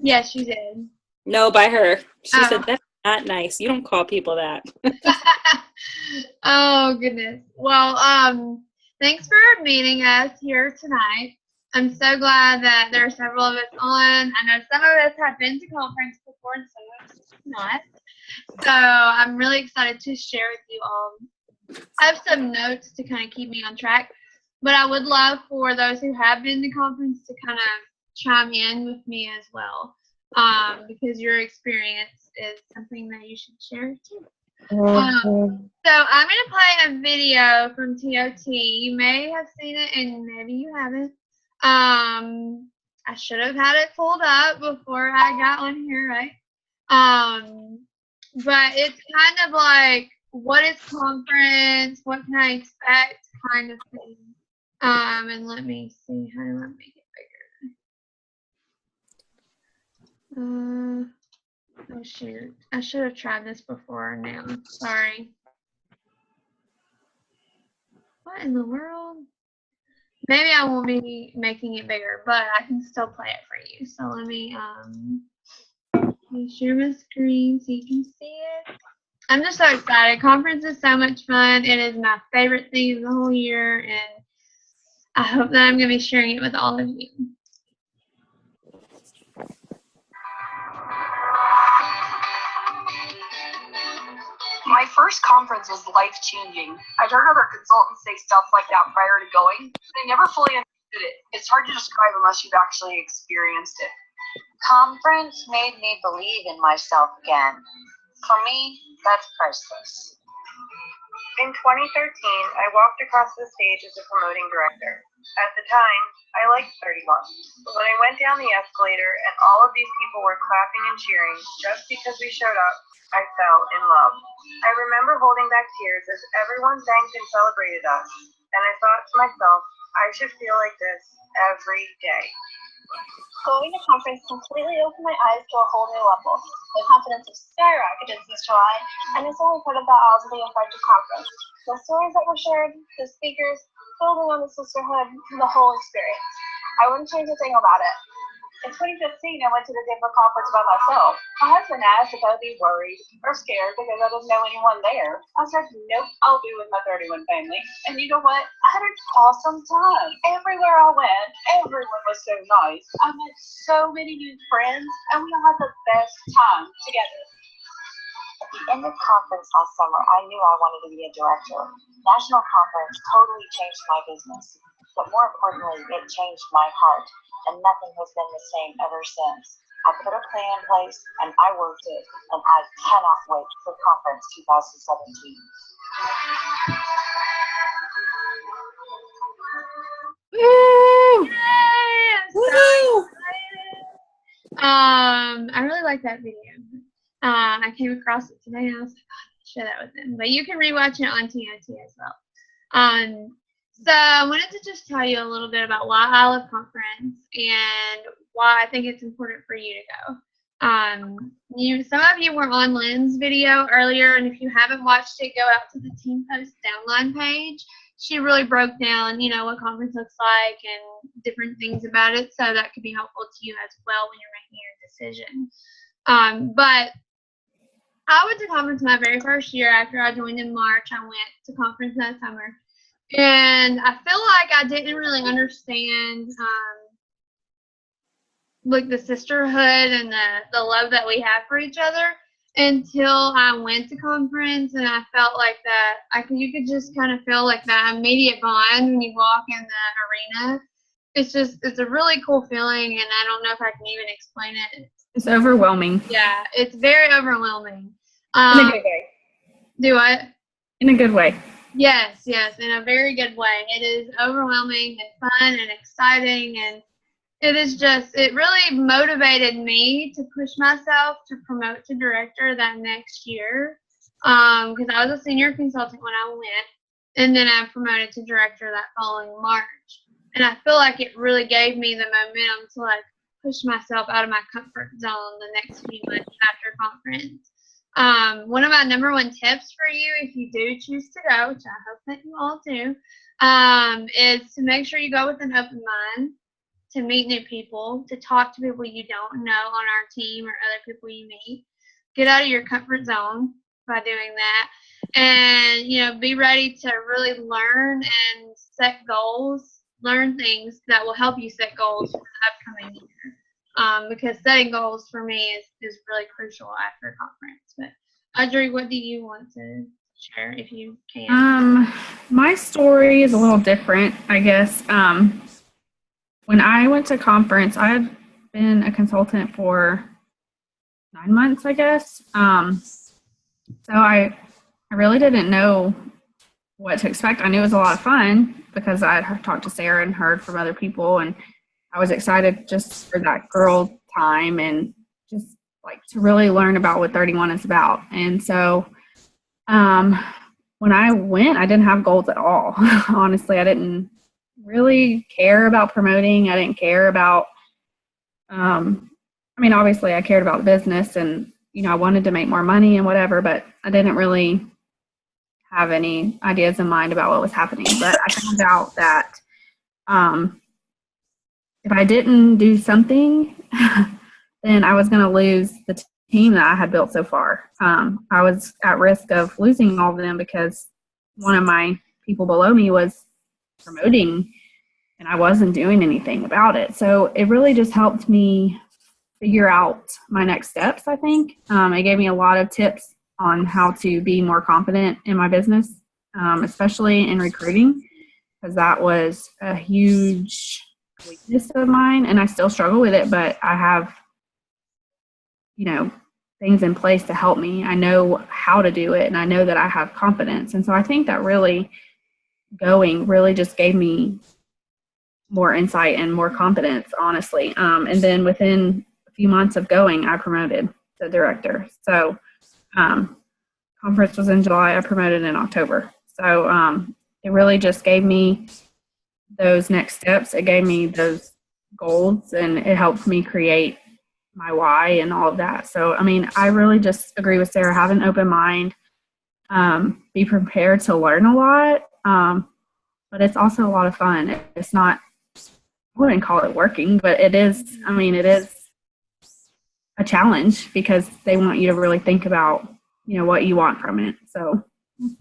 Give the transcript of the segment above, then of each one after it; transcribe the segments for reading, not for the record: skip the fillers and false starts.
Yes, you did. No, by her. She Oh. said that's not nice. You don't call people that. Oh goodness. Well, thanks for meeting us here tonight. I'm so glad that there are several of us on. I know some of us have been to conference before and some of us have not. So I'm really excited to share with you all. I have some notes to kind of keep me on track, but I would love for those who have been to conference to kind of chime in with me as well, because your experience is something that you should share too. So I'm going to play a video from TOT. You may have seen it and maybe you haven't. I should have had it pulled up before I got on here, right? But it's kind of like, what is conference? What can I expect? Kind of thing. And let me see how do I make it bigger. Oh shoot! I should have tried this before. Now, sorry. What in the world? Maybe I won't be making it bigger, but I can still play it for you. So let me share my screen so you can see it. I'm just so excited. Conference is so much fun. It is my favorite thing of the whole year, and I hope that I'm going to be sharing it with all of you. My first conference was life-changing. I'd heard other consultants say stuff like that prior to going, but I never fully understood it. It's hard to describe unless you've actually experienced it. Conference made me believe in myself again. For me, that's priceless. In 2013, I walked across the stage as a promoting director. At the time, I liked 31, but when I went down the escalator and all of these people were clapping and cheering just because we showed up, I fell in love. I remember holding back tears as everyone thanked and celebrated us, and I thought to myself, I should feel like this every day. Going to conference completely opened my eyes to a whole new level. My confidence has skyrocketed since July, and it's only part of the odds of the effective conference. The stories that were shared, the speakers, building on the sisterhood, the whole experience. I wouldn't change a thing about it. In 2015, I went to the Denver conference by myself. My husband asked if I would be worried or scared because I didn't know anyone there. I said, nope, I'll be with my 31 family. And you know what? I had an awesome time. Everywhere I went, everyone was so nice. I met so many new friends, and we all had the best time together. At the end of conference last summer, I knew I wanted to be a director. National conference totally changed my business, but more importantly, it changed my heart, and nothing has been the same ever since. I put a plan in place, and I worked it, and I cannot wait for conference 2017. Woo! Yay! I'm so excited. I really like that video. I came across it today and I was like, oh, I share that with them. But you can rewatch it on TOT as well. So I wanted to just tell you a little bit about why I love conference and why I think it's important for you to go. Some of you were on Lynn's video earlier, and if you haven't watched it, go out to the Team Post Downline page. She really broke down, what conference looks like and different things about it, so that could be helpful to you as well when you're making your decision. But I went to conference my very first year after I joined in March. I went to conference that summer, and I feel like I didn't really understand like the sisterhood and the love that we have for each other until I went to conference, and I felt like that you could just kind of feel like that immediate bond when you walk in the arena. It's a really cool feeling, and I don't know if I can even explain it. It's overwhelming. Yeah, it's very overwhelming. In a good way. Do what? In a good way. Yes, in a very good way. It is overwhelming and fun and exciting, and it really motivated me to push myself to promote to director that next year, because I was a senior consultant when I went, and then I promoted to director that following March. And I feel like it really gave me the momentum to push myself out of my comfort zone the next few months after conference. One of my number one tips for you, if you do choose to go, which I hope that you all do, is to make sure you go with an open mind. to meet new people, to talk to people you don't know on our team or other people you meet. Get out of your comfort zone by doing that. And, you know, be ready to really learn and set goals, learn things that will help you set goals for the upcoming year. Because setting goals for me is really crucial after a conference. But Audrey, what do you want to share if you can? My story is a little different, I guess. When I went to conference, I had been a consultant for 9 months, I guess. So I really didn't know what to expect. I knew it was a lot of fun because I had talked to Sarah and heard from other people, and I was excited just for that girl time and just like to really learn about what 31 is about. And so when I went, I didn't have goals at all. Honestly, I didn't really care about promoting. I didn't care about, obviously I cared about the business and, you know, I wanted to make more money and whatever, but I didn't really have any ideas in mind about what was happening. But I found out that if I didn't do something, then I was going to lose the team that I had built so far. I was at risk of losing all of them because one of my people below me was promoting and I wasn't doing anything about it. So it really just helped me figure out my next steps, I think. It gave me a lot of tips on how to be more confident in my business, especially in recruiting, because that was a huge weakness of mine and I still struggle with it, but I have, you know, things in place to help me. I know how to do it and I know that I have confidence. And so I think that really just gave me more insight and more confidence, honestly. And then within a few months of going, I promoted to director. So conference was in July, I promoted in October. So it really just gave me those next steps. It gave me those goals and it helped me create my why and all of that. So, I really just agree with Sarah. Have an open mind, be prepared to learn a lot, but it's also a lot of fun. It's not, I wouldn't call it working, but it is, it is a challenge because they want you to really think about, you know, what you want from it. So that's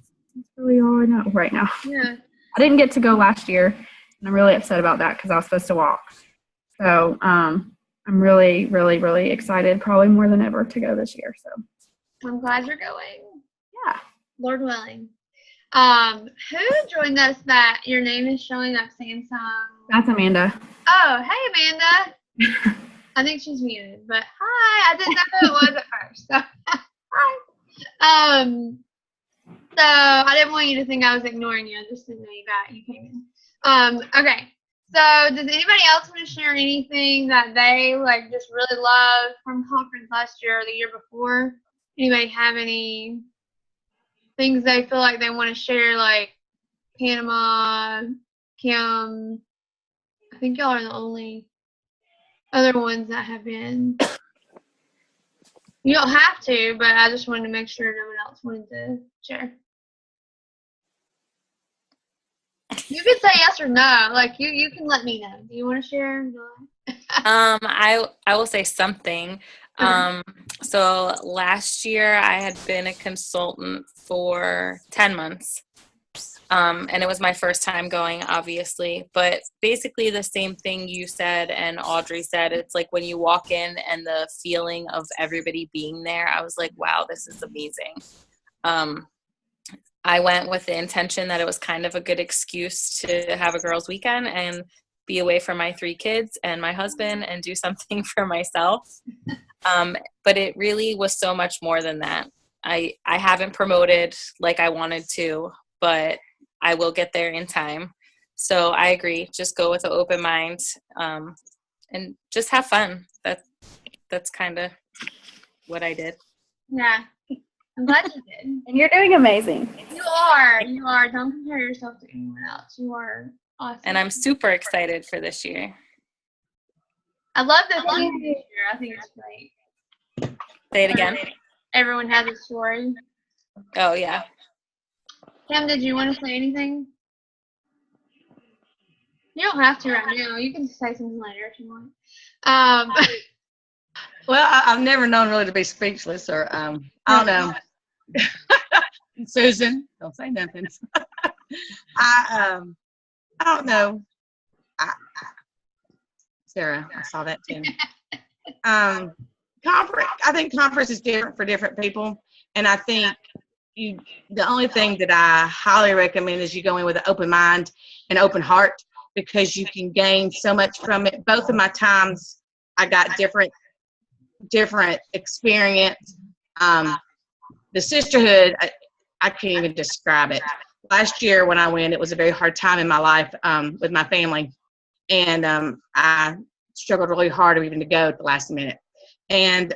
really all I know right now. Yeah. I didn't get to go last year, and I'm really upset about that because I was supposed to walk. So, I'm really, really, really excited, probably more than ever, to go this year. So I'm glad you're going. Yeah. Lord willing. Who joined us that your name is showing up Samsung? That's Amanda. Oh, hey, Amanda. I think she's muted, but hi. I didn't know who it was at first. So, hi. So I didn't want you to think I was ignoring you. I just didn't know you came in. Okay. So does anybody else want to share anything that they just really loved from conference last year or the year before? Anybody have any things they feel like they want to share, like Panama, Kim? I think y'all are the only other ones that have been. You don't have to, but I just wanted to make sure no one else wanted to share. You can say yes or no. You can let me know. Do you want to share? I will say something. So last year I had been a consultant for 10 months. And it was my first time going, obviously, but basically the same thing you said and Audrey said. It's like when you walk in and the feeling of everybody being there, I was like, wow, this is amazing. I went with the intention that it was kind of a good excuse to have a girls' weekend and be away from my 3 kids and my husband and do something for myself. But it really was so much more than that. I haven't promoted like I wanted to, but I will get there in time. So I agree. Just go with an open mind and just have fun. That's kind of what I did. Yeah. I'm glad you did. And you're doing amazing. You are. Don't compare yourself to anyone else. You are awesome. And I'm super excited for this year. I love the theme this year. I think it's great. Say it again. Everyone has a story. Oh, yeah. Kim, did you want to say anything? You don't have to right now. You can say something later if you want. Well, I've never known really to be speechless, or I don't know. Susan, don't say nothing. I don't know. Sarah, I saw that too. Conference. I think conference is different for different people, and I think the only thing that I highly recommend is you go in with an open mind and open heart, because you can gain so much from it. Both of my times, I got different experience. The sisterhood, I can't even describe it. Last year when I went, it was a very hard time in my life with my family, and I struggled really hard even to go at the last minute. And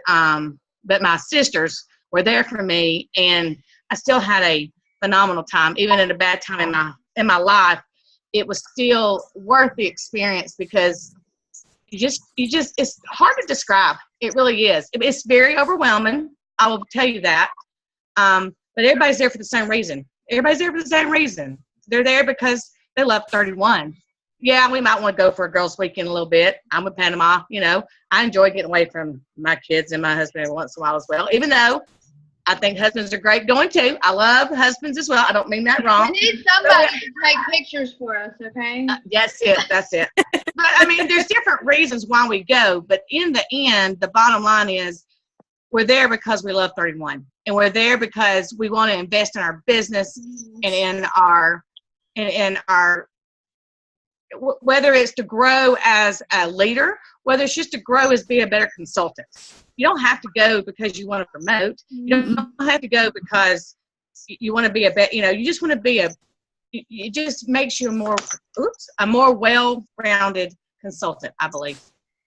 but my sisters were there for me, and I still had a phenomenal time, even at a bad time in my life. It was still worth the experience, because you just it's hard to describe. It really is. It's very overwhelming. I will tell you that. But everybody's there for the same reason. Everybody's there for the same reason. They're there because they love 31. Yeah, we might want to go for a girls' weekend a little bit. I'm with Panama. I enjoy getting away from my kids and my husband every once in a while as well, even though I think husbands are great going too. I love husbands as well. I don't mean that wrong. We need somebody to take pictures for us, okay? That's it. But, I mean, there's different reasons why we go. But in the end, the bottom line is we're there because we love 31. And we're there because we want to invest in our business and in our whether it's to grow as a leader, whether it's just to grow as be a better consultant. You don't have to go because you want to promote. You don't have to go because you want to be a better, you just want to be it just makes you a more well-rounded consultant, I believe,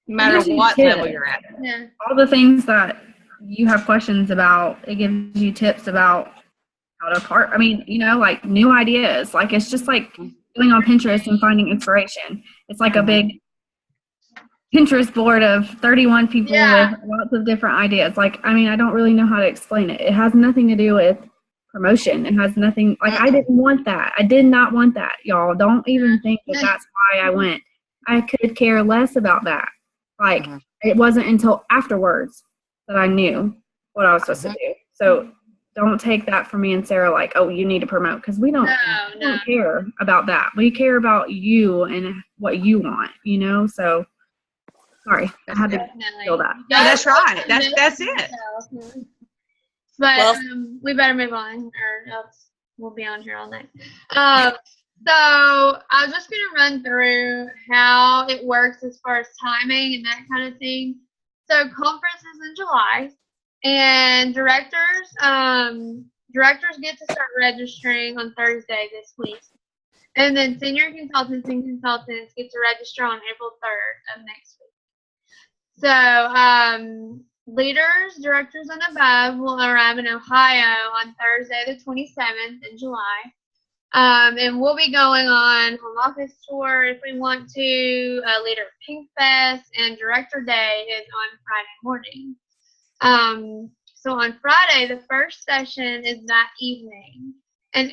no matter what level you're at. Yeah. All the things that you have questions about, it gives you tips about how to like new ideas. Like, it's just like going on Pinterest and finding inspiration. It's like a big Pinterest board of 31 people with lots of different ideas. Like, I don't really know how to explain it. It has nothing to do with promotion. It has nothing, I didn't want that. I did not want that, y'all. Don't even think that that's why I went. I could care less about that. Like, it wasn't until afterwards that I knew what I was supposed to do. So don't take that from me and Sarah like, oh, you need to promote, because we don't care about that. We care about you and what you want, So sorry, I had to feel that. No, that's right. That's it. But we better move on, or else we'll be on here all night. So I'm just going to run through how it works as far as timing and that kind of thing. So conference is in July, and directors get to start registering on Thursday this week. And then senior consultants and consultants get to register on April 3rd of next week. So leaders, directors, and above will arrive in Ohio on Thursday the 27th in July. And we'll be going on home office tour if we want to. Leader Pink Fest, and Director Day is on Friday morning. So on Friday, the first session is that evening. And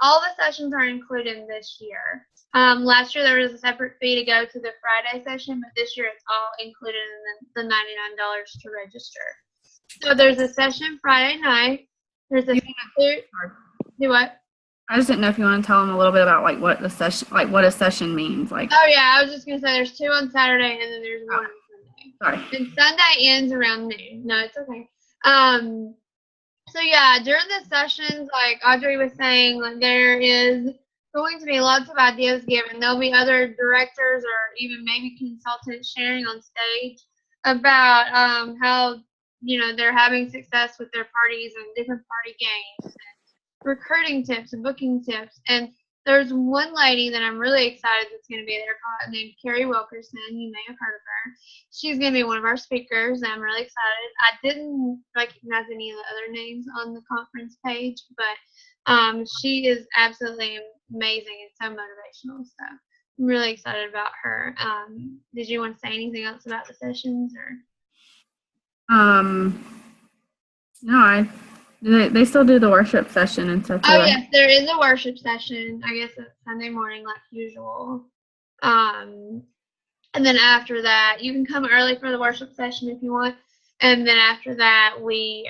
all the sessions are included this year. Last year there was a separate fee to go to the Friday session, but this year it's all included in the $99 to register. So there's a session Friday night. There's a do what? I just didn't know if you want to tell them a little bit about what a session means. Oh yeah, I was just gonna say there's 2 on Saturday and then there's 1 on Sunday. Sorry. And Sunday ends around noon. No, it's okay. So yeah, during the sessions, like Audrey was saying, there is going to be lots of ideas given. There'll be other directors or even maybe consultants sharing on stage about how they're having success with their parties and different party games, and recruiting tips and booking tips. And there's one lady that I'm really excited that's going to be there named Carrie Wilkerson. You may have heard of her. She's going to be one of our speakers, and I'm really excited. I didn't recognize any of the other names on the conference page, but she is absolutely amazing and so motivational. So I'm really excited about her. Did you want to say anything else about the sessions, or? No, they still do the worship session and stuff. Oh yes, there is a worship session. I guess it's Sunday morning like usual. And then after that, you can come early for the worship session if you want. And then after that, we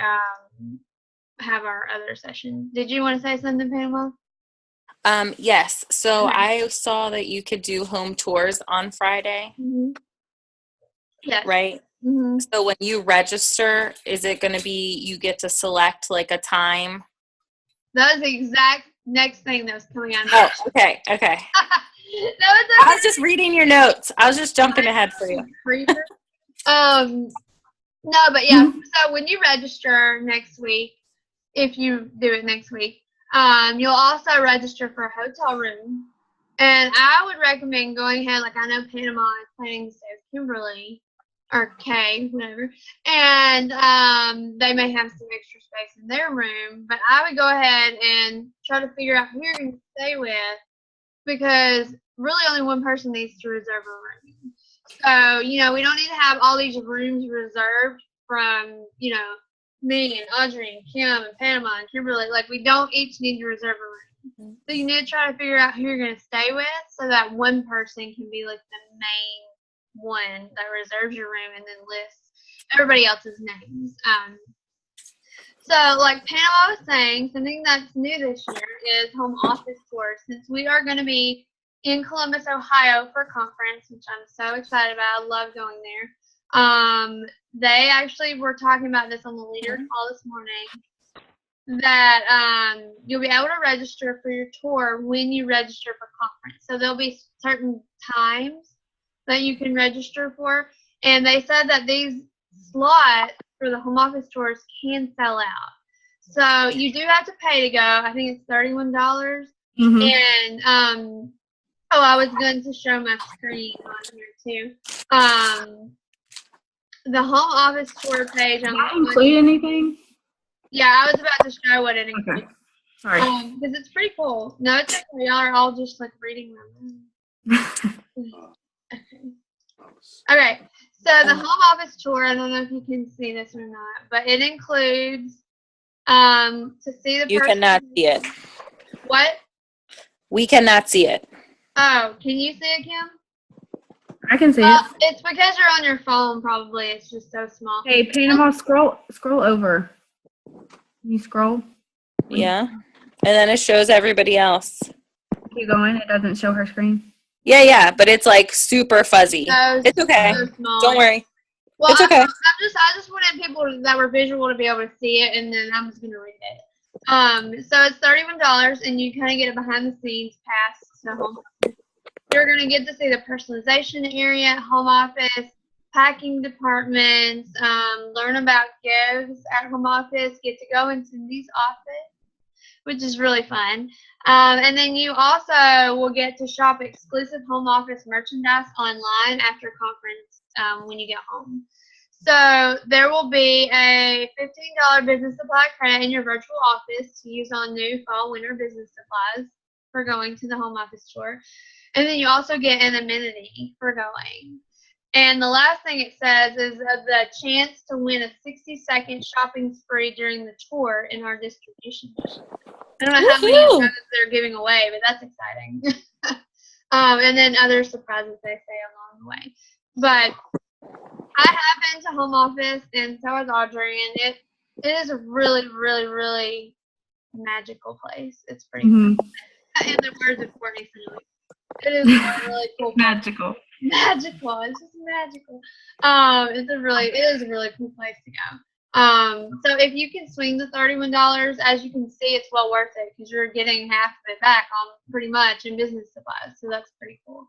have our other session. Did you want to say something, Pamela? Yes. So Okay. I saw that you could do home tours on Friday, Yes. right? So when you register, is it going to be you get to select like a time? That was the exact next thing that was coming out. Oh, okay. I I was just reading your notes. I was just jumping ahead for you. No, but yeah. So when you register next week, if you do it next week, you'll also register for a hotel room. And I would recommend going ahead, like I know Panama is planning to stay with Kimberly or Kay, whatever, and they may have some extra space in their room. But I would go ahead and try to figure out who you're going to stay with, because really only one person needs to reserve a room. So, we don't need to have all these rooms reserved from, me and Audrey and Kim and Panama and Kimberly. Like, we don't each need to reserve a room. So you need to try to figure out who you're going to stay with, so that one person can be like the main one that reserves your room and then lists everybody else's names. So like Panama was saying, something that's new this year is home office tours. Since we are going to be in Columbus, Ohio for a conference, which I'm so excited about. I love going there. They actually were talking about this on the leader call this morning, that you'll be able to register for your tour when you register for conference. So there'll be certain times that you can register for. And they said that these slots for the home office tours can sell out. So you do have to pay to go. I think it's $31. And I was going to show my screen on here too. The home office tour page. Does that include anything? Yeah, I was about to show what it includes. Okay. Sorry. Because it's pretty cool. No, it's okay. Y'all are all just like reading my Okay. So the home office tour, I don't know if you can see this or not, but it includes to see the person. You cannot see it. What? We cannot see it. Oh, can you see it, Kim? I can see it. It's because you're on your phone, probably. It's just so small. Hey, Panama, scroll over. Can you scroll? Yeah. And then it shows everybody else. Keep going. It doesn't show her screen. Yeah, but it's like super fuzzy. It's okay. So small. Don't worry. Well, it's okay. I just wanted people that were visual to be able to see it, and then I'm just gonna read it. So it's $31, and you kind of get a behind the scenes pass to home office. You're gonna get to see the personalization area, home office, packing departments, learn about gives at home office, get to go in Cindy's office, which is really fun. And then you also will get to shop exclusive home office merchandise online after conference when you get home. So there will be a $15 business supply credit in your virtual office to use on new fall winter business supplies for going to the home office tour. And then you also get an amenity for going. And the last thing it says is the chance to win a 60-second shopping spree during the tour in our distribution. I don't know how many of those they're giving away, but that's exciting. And then other surprises they say along the way. But I have been to home office, and so has Audrey, and it is a really, really, really magical place. It's pretty cool. In the words of Courtney Finley, it is a really cool place. Magical. It's just magical. It is a really cool place to go. So if you can swing the $31, as you can see, it's well worth it, because you're getting half of it back on pretty much in business supplies. So that's pretty cool.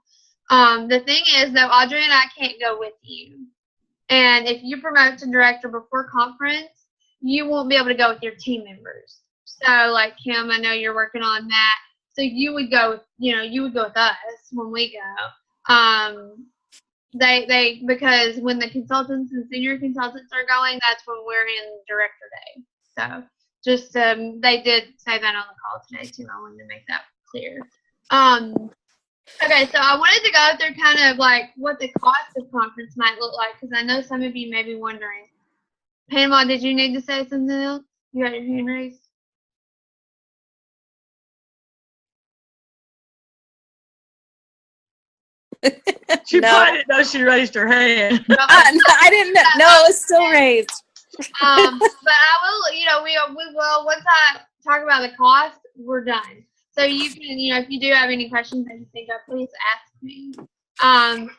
The thing is, though, Audrey and I can't go with you. And if you promote to director before conference, you won't be able to go with your team members. So like Kim, I know you're working on that. So you would go with us when we go. Because when the consultants and senior consultants are going, that's when we're in director day. So just they did say that on the call today too. I wanted to make that clear. Okay, so I wanted to go through kind of like what the cost of conference might look like, because I know some of you may be wondering. Panama, did you need to say something else? You got your hand raised? She No. probably didn't know she raised her hand. No, I didn't know. No, it was still raised. But I will, we will, once I talk about the cost, we're done. So you can, if you do have any questions that you think of, please ask me. And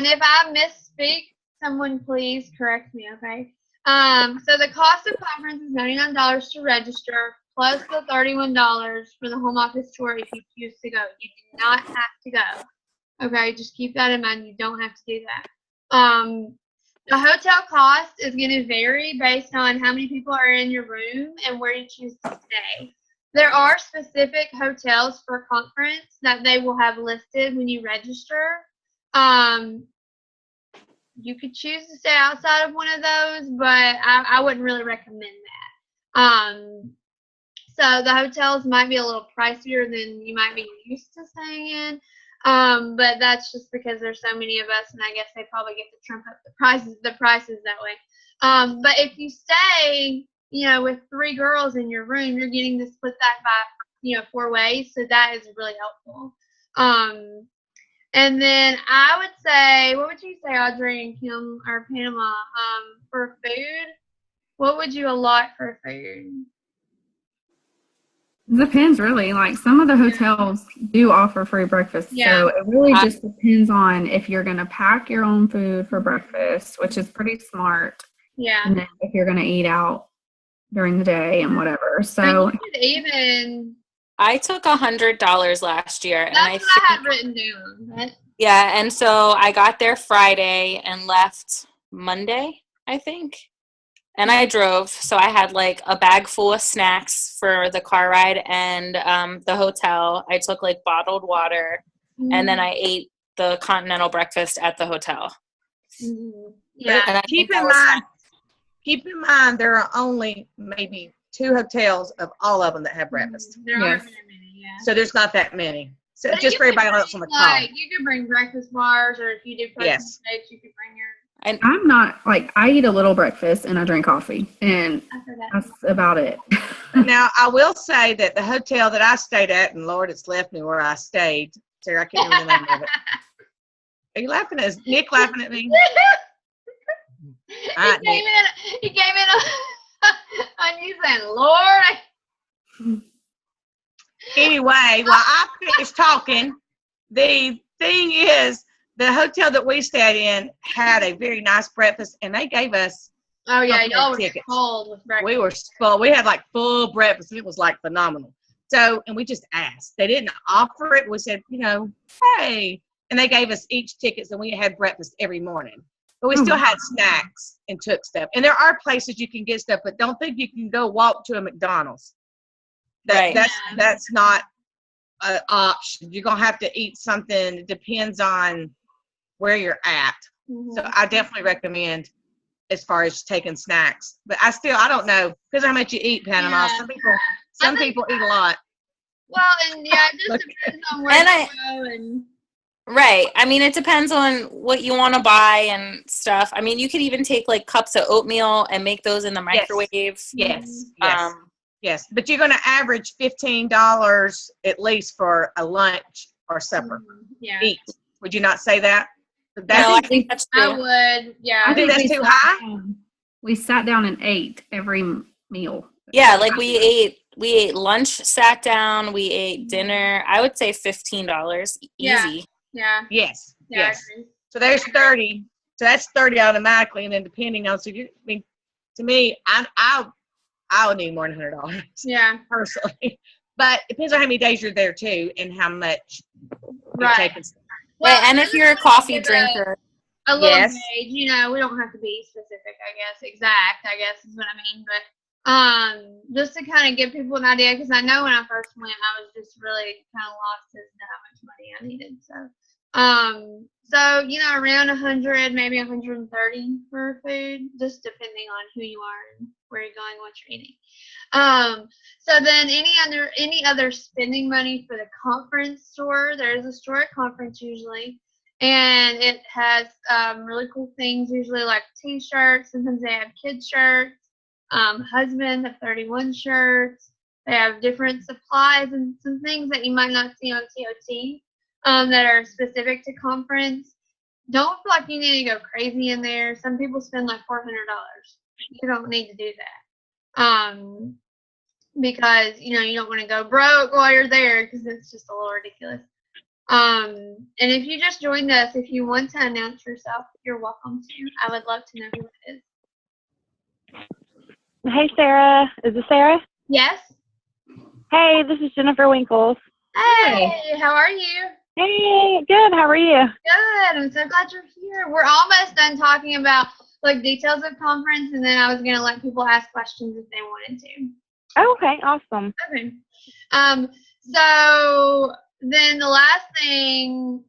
if I misspeak, someone please correct me, okay? So the cost of conference is $99 to register, plus the $31 for the home office tour if you choose to go. You do not have to go. Okay, just keep that in mind. You don't have to do that. The hotel cost is going to vary based on how many people are in your room and where you choose to stay. There are specific hotels for conference that they will have listed when you register. You could choose to stay outside of one of those, but I wouldn't really recommend that. So the hotels might be a little pricier than you might be used to staying in. But that's just because there's so many of us, and I guess they probably get to trump up the prices that way. But if you stay, with 3 girls in your room, you're getting to split that by, 4 ways. So that is really helpful. And then I would say, what would you say, Audrey and Kim or Panama, for food? What would you allot for food? Depends really. Like some of the hotels do offer free breakfast. Yeah. So it really just depends on if you're going to pack your own food for breakfast, which is pretty smart. Yeah. And then if you're going to eat out during the day and whatever. So I took $100 last year. And that's what I had written down. Yeah, and so I got there Friday and left Monday, I think. And I drove, so I had like a bag full of snacks for the car ride and the hotel. I took like bottled water, and then I ate the continental breakfast at the hotel. Yeah. And keep in mind, there are only maybe 2 hotels of all of them that have breakfast. There aren't very many, yeah. So there's not that many. So But just for everybody else on the call. Like, you could bring breakfast bars, or if you do protein shakes, you could bring your. I'm not I eat a little breakfast and I drink coffee, and that's about it. Now, I will say that the hotel that I stayed at, and Lord, it's left me where I stayed. Sarah, I can't remember the name of it. Are you laughing? Is Nick laughing at me? He came in on you saying, Lord. Anyway, while I finish talking, the thing is, the hotel that we stayed in had a very nice breakfast, and they gave us y'all were tickets. cold with breakfast. We were full. We had like full breakfast, and it was like phenomenal. So, and we just asked. They didn't offer it. We said, hey, and they gave us each tickets, and we had breakfast every morning. But we still had snacks and took stuff. And there are places you can get stuff, but don't think you can go walk to a McDonald's. That's not an option. You're gonna have to eat something. It depends on where you're at. So I definitely recommend as far as taking snacks. But I don't know, because how much you eat, Panama. Yeah. Some people eat a lot. Well, and it just depends on where you go and. Right. I mean, it depends on what you want to buy and stuff. I mean, you could even take like cups of oatmeal and make those in the microwave. Yes. But you're going to average $15 at least for a lunch or supper. Yeah. Eat. Would you not say that? I think that's true. I would. Yeah. I think that's too high. We sat down and ate every meal. Yeah, like we ate lunch, sat down, we ate dinner. I would say $15 easy. Yeah. Yes. So there's 30. So that's 30 automatically, and then depending on to me, I would need more than $100. Yeah. Personally, but it depends on how many days you're there too, and how much you're taking. Well, and if you're a coffee drinker, a little gauge, we don't have to be specific. I guess exact. I guess is what I mean, but just to kind of give people an idea, because I know when I first went, I was just really kind of lost as to how much money I needed. So around 100, maybe 130 for food, just depending on who you are and where you're going, what you're eating. So then any other spending money for the conference store? There's a store at conference usually, and it has really cool things, usually like t-shirts. Sometimes they have kids shirts, husband of 31 shirts. They have different supplies and some things that you might not see on TOT. that are specific to conference. Don't feel like you need to go crazy in there. Some people spend like $400. You don't need to do that. Because, you don't want to go broke while you're there because it's just a little ridiculous. And if you just joined us, if you want to announce yourself, you're welcome to. I would love to know who it is. Hey, Sarah. Is this Sarah? Yes. Hey, this is Jennifer Winkles. Hey, how are you? Hey, good. How are you? Good. I'm so glad you're here. We're almost done talking about like details of conference, and then I was gonna let people ask questions if they wanted to. Okay, awesome. Okay. So then the last thing,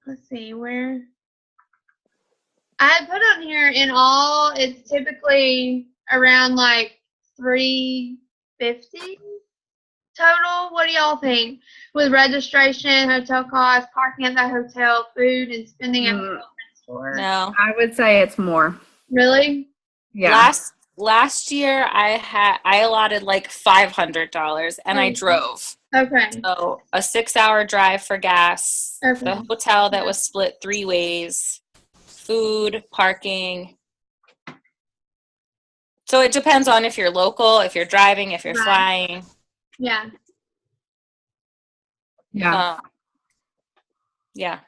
let's see, where I had put on here in all, it's typically around like $350 total. What do y'all think? With registration, hotel costs, parking at the hotel, food, and spending at the conference store. No. I would say it's more. Really? Yeah. Last year I allotted like $500 and I drove. Okay. So a 6-hour drive for gas, Okay. the hotel that was split 3 ways, food, parking. So it depends on if you're local, if you're driving, if you're Right. flying. Yeah. Yeah. Yeah.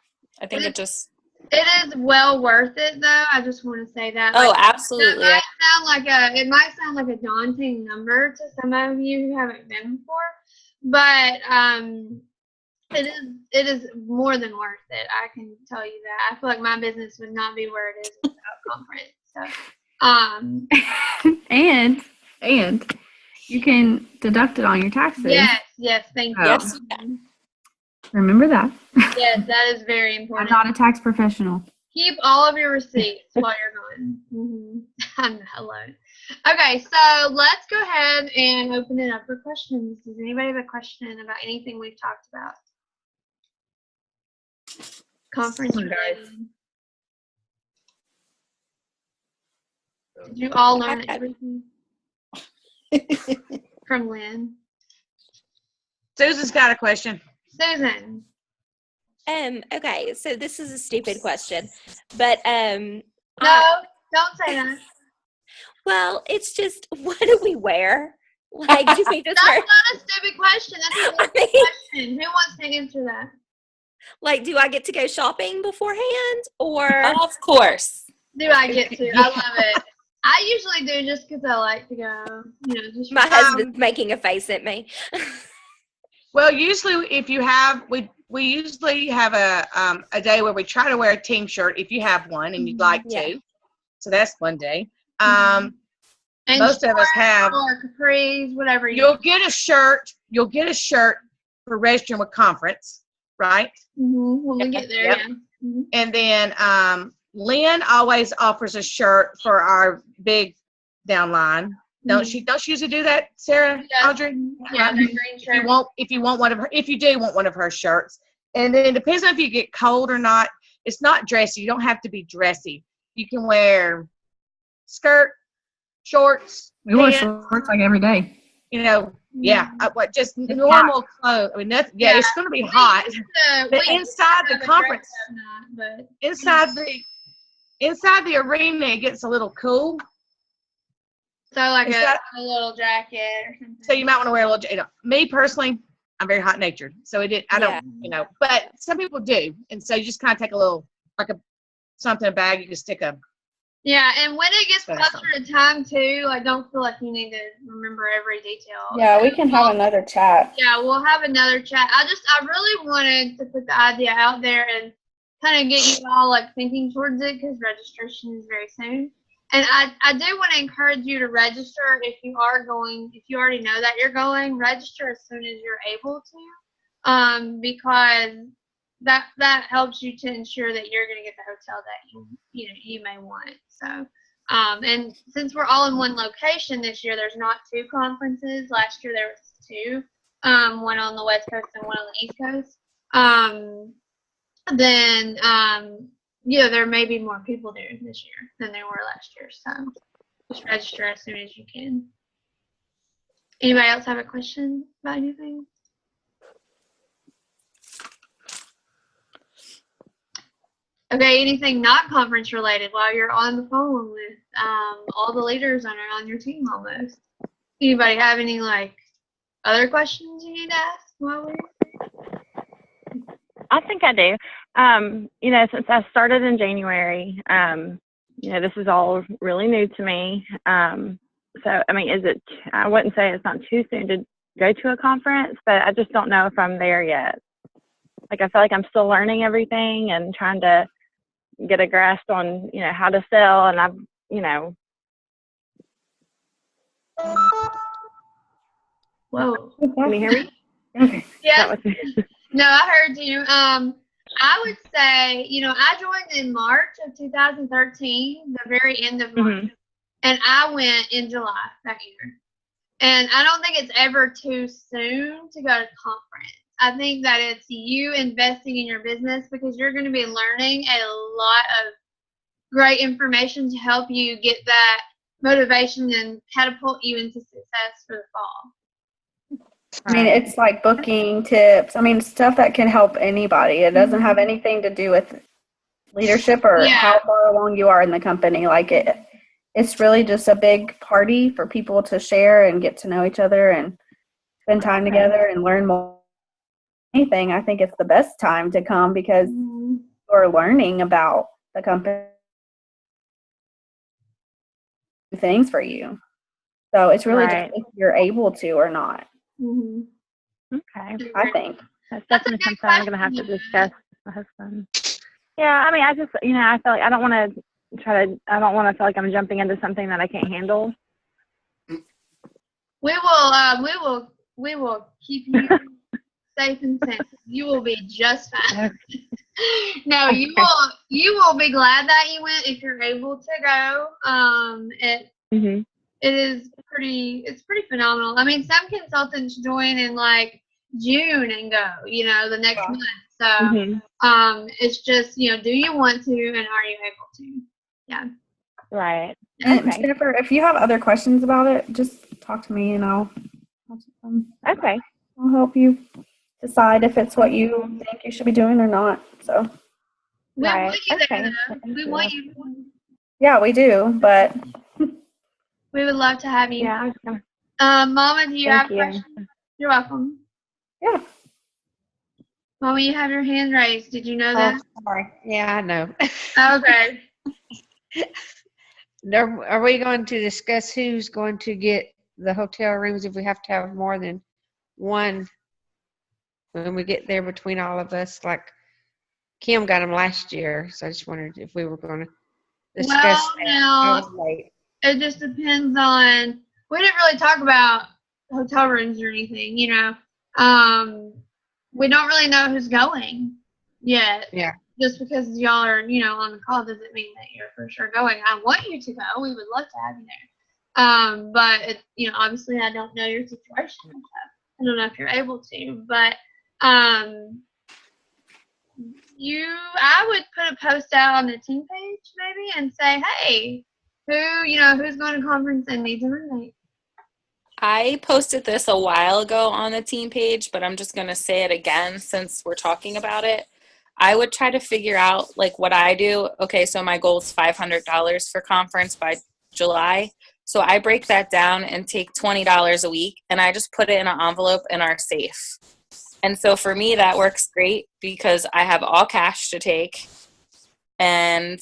I think it just. It is well worth it, though. I just want to say that. Oh, Like, absolutely. it might sound like a daunting number to some of you who haven't been before, but it is more than worth it. I can tell you that. I feel like my business would not be where it is without conference. So, and you can deduct it on your taxes. yes, thank you. Yes. Remember that. Yes, that is very I'm important. not a tax professional. Keep all of your receipts while you're gone. I'm not alone. Okay, so let's go ahead and open it up for questions. Does anybody have a question about anything we've talked about? Conference related. Did you all learn everything from Lynn? Susan's got a question. Susan. Okay, so this is a stupid question, but No, don't say that. well, it's just, what do we wear? Like, do we just That's wear, not a stupid question. That's a good question. Who wants to answer that? like, do I get to go shopping beforehand, or Of course. Do I get to? I love it. I usually do just because I like to go, just my husband's making a face at me? Well, usually if you have, we usually have a day where we try to wear a team shirt if you have one and you'd like to. So that's one day. And Most of us have. Or capris, whatever. You'll get a shirt. You'll get a shirt for registering with conference, right? When we get there, Yep. yeah. Mm-hmm. And then Lynn always offers a shirt for our big downline. Don't she usually do that, Sarah? Yeah. Audrey? Yeah, the green shirt. If you do want one of her shirts. And then it depends on if you get cold or not. It's not dressy. You don't have to be dressy. You can wear skirt, shorts. We wear pants, shorts like every day. Just normal clothes. I mean, it's going to be hot. But inside the conference, inside the arena, it gets a little cool. So like a little jacket or something. So you might want to wear a little. Me personally, I'm very hot natured, so I don't. But some people do, and so you just kind of take a little a bag. You can stick a. Yeah, and when it gets closer to time too, I don't feel like you need to remember every detail. Yeah, we can have another chat. Yeah, we'll have another chat. I really wanted to put the idea out there and kind of get you all like thinking towards it because registration is very soon. And I do want to encourage you to register if you are going, if you already know that you're going, register as soon as you're able to, because that helps you to ensure that you're going to get the hotel that you may want. So, and since we're all in one location this year, there's not 2 conferences. Last year there was 2, one on the West Coast and one on the East Coast. There may be more people there this year than there were last year. So just register as soon as you can. Anybody else have a question about anything? Okay, anything not conference related while you're on the phone with all the leaders on your team almost. Anybody have any like other questions you need to ask while we're I think I do. Since I started in January, this is all really new to me. So, I mean, I wouldn't say it's not too soon to go to a conference, but I just don't know if I'm there yet. Like, I feel like I'm still learning everything and trying to get a grasp on, how to sell. And Whoa. Can you hear me? Okay. Yeah. No, I heard you. I would say, I joined in March of 2013, the very end of March, and I went in July that year. And I don't think it's ever too soon to go to conference. I think that it's you investing in your business because you're going to be learning a lot of great information to help you get that motivation and catapult you into success for the fall. I mean, it's like booking tips. I mean, stuff that can help anybody. It doesn't have anything to do with leadership or how far along you are in the company. Like it's really just a big party for people to share and get to know each other and spend time together and learn more. Anything, I think it's the best time to come because you're learning about the company things for you. So it's really just if you're able to or not. Okay. I think. That's definitely something I'm going to have to discuss with my husband. Yeah, I mean, I just, I feel like I don't want to feel like I'm jumping into something that I can't handle. We will keep you safe and sound. You will be just fine. No, you will be glad that you went if you're able to go. It's pretty phenomenal. I mean, some consultants join in like June and go, the next month. So it's just, do you want to and are you able to? Yeah. Right. And Jennifer, if you have other questions about it, just talk to me and I'll help you decide if it's what you think you should be doing or not. So we want you there, though. We want you. Yeah, we do, but we would love to have you. Yeah. Mama, do you have questions? You're welcome. Yeah. Mama, you have your hand raised. Did you know that? Sorry. Yeah, I know. Okay. Are we going to discuss who's going to get the hotel rooms if we have to have more than one when we get there between all of us? Like Kim got them last year, so I just wondered if we were going to discuss that. Now, it just depends on. We didn't really talk about hotel rooms or anything, we don't really know who's going yet. Yeah. Just because y'all are, on the call doesn't mean that you're for sure going. I want you to go. We would love to have you there. But obviously I don't know your situation and stuff. I don't know if you're able to, but I would put a post out on the team page maybe and say, hey, who's going to conference and needs a roommate. I posted this a while ago on the team page, but I'm just going to say it again since we're talking about it. I would try to figure out like what I do. Okay, so my goal is $500 for conference by July. So I break that down and take $20 a week and I just put it in an envelope in our safe. And so for me, that works great because I have all cash to take and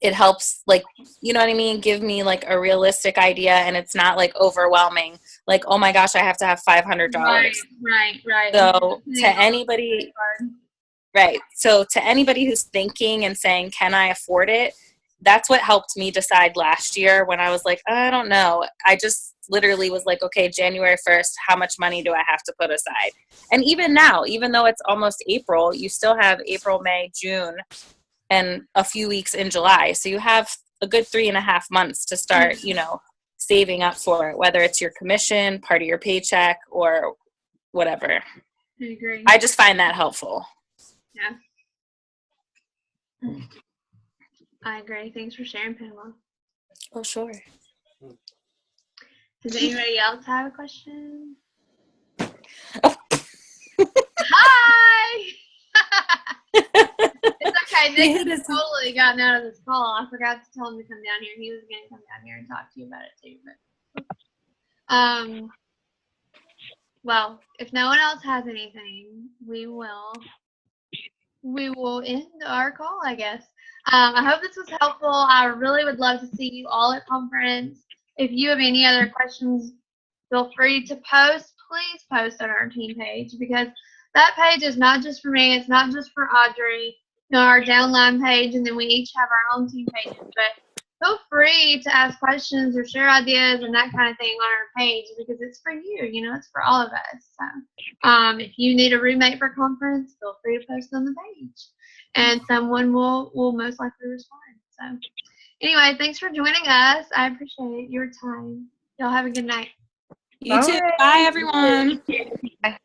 it helps, like, you know what I mean? Give me like a realistic idea and it's not like overwhelming. Like, oh my gosh, I have to have $500. Right. So to anybody, right. So to anybody who's thinking and saying, can I afford it? That's what helped me decide last year when I was like, I don't know. I just literally was like, okay, January 1st, how much money do I have to put aside? And even now, even though it's almost April, you still have April, May, June, and a few weeks in July. So you have a good 3.5 months to start, saving up for it, whether it's your commission, part of your paycheck, or whatever. I agree. I just find that helpful. Yeah. I agree. Thanks for sharing, Pamela. Oh, sure. Does anybody else have a question? Hi! It's Okay, He Nick hit has his- totally gotten out of this call. I forgot to tell him to come down here. He was going to come down here and talk to you about it too. But, well, if no one else has anything, we will end our call, I guess. I hope this was helpful. I really would love to see you all at conference. If you have any other questions, feel free to post. Please post on our team page, because that page is not just for me. It's not just for Audrey. You know, our downline page, and then we each have our own team pages. But feel free to ask questions or share ideas and that kind of thing on our page, because it's for you. You know, it's for all of us. So, if you need a roommate for conference, feel free to post on the page, and someone will most likely respond. So, anyway, thanks for joining us. I appreciate your time. Y'all have a good night. You too. Bye, everyone. Bye.